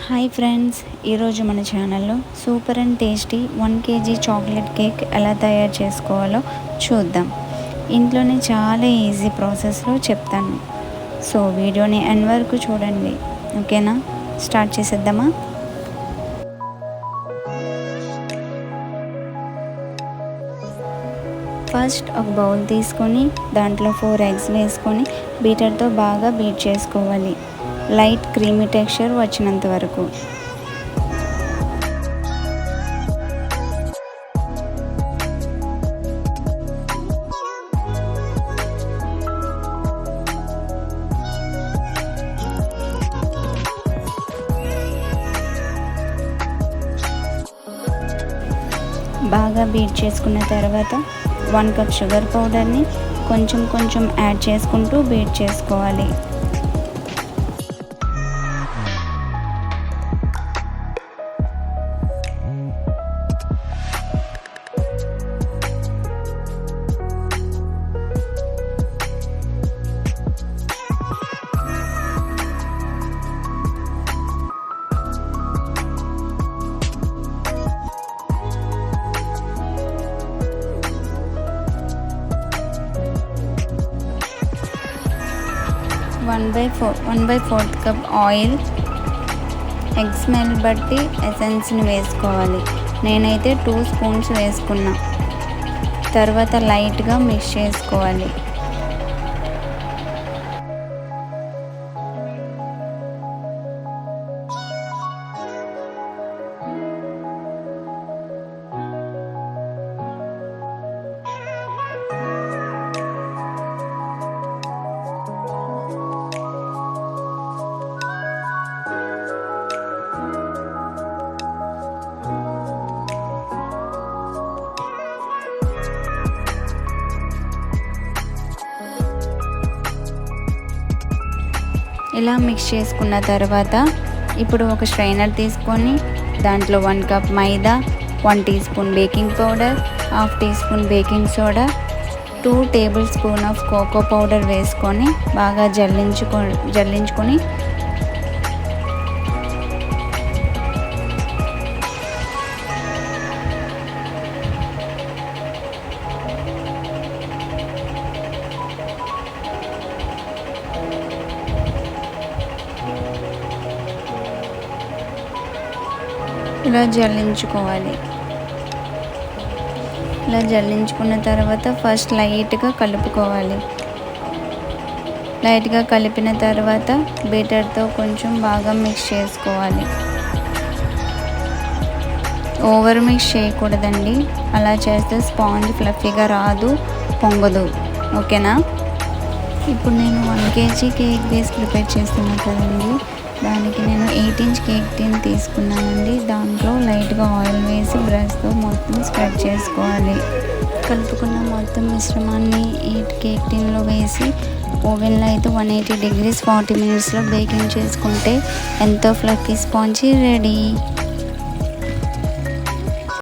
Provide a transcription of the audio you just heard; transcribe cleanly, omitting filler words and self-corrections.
Hi friends, ఈరోజు మన ఛానల్లో super and tasty 1 kg chocolate cake ఎలా తయారు చేసుకోవాలో చూద్దాం. ఇంట్లోనే చాలా ఈజీ ప్రాసెస్లో చెప్తాను. సో వీడియోని ఎండ్ వరకు చూడండి. ఓకేనా, స్టార్ట్ చేసేద్దామా? ఫస్ట్ ఒక బౌల్ తీసుకొని దాంట్లో 4 eggs వేసుకొని బీటర్తో బాగా బీట్ చేసుకోవాలి, లైట్ క్రీమీ టెక్స్చర్ వచ్చినంత వరకు. బాగా బీట్ చేసుకున్న తర్వాత 1 cup షుగర్ పౌడర్ని కొంచెం కొంచెం యాడ్ చేసుకుంటూ బీట్ చేసుకోవాలి. One by fourth cup oil, egg smell బట్టి ఎసెన్స్ని వేసుకోవాలి. నేనైతే 2 spoons వేసుకున్నా. తర్వాత లైట్గా మిక్స్ చేసుకోవాలి. ఇలా మిక్స్ చేసుకున్న తర్వాత ఇప్పుడు ఒక స్ట్రైనర్ తీసుకొని దాంట్లో 1 cup maida, 1 teaspoon baking powder, 1/2 teaspoon baking soda, 2 tablespoons of cocoa powder వేసుకొని బాగా జల్లించుకొని ఇలా జల్లించుకోవాలి. ఇలా జల్లించుకున్న తర్వాత ఫస్ట్ లైట్గా కలుపుకోవాలి. లైట్గా కలిపిన తర్వాత బీటర్తో కొంచెం బాగా మిక్స్ చేసుకోవాలి. ఓవర్ మిక్స్ చేయకూడదండి, అలా చేస్తే స్పాంజ్ ఫ్లఫీగా రాదు, పొంగదు. ఓకేనా? ఇప్పుడు నేను 1 kg కేక్ బేస్ ప్రిపేర్ చేస్తున్నాను కదండి, దానికి నేను 8-inch కేక్ టిన్ తీసుకున్నానండి. దాంట్లో లైట్గా ఆయిల్ వేసి బ్రష్తో మొత్తం స్ప్రెడ్ చేసుకోవాలి. కలుపుకున్న మొత్తం మిశ్రమాన్ని ఈ కేక్ టిన్లో వేసి ఓవెన్లో అయితే 180 degrees 40 minutesలో బేకింగ్ చేసుకుంటే ఎంతో ఫ్లఫీ స్పాంజీ రెడీ.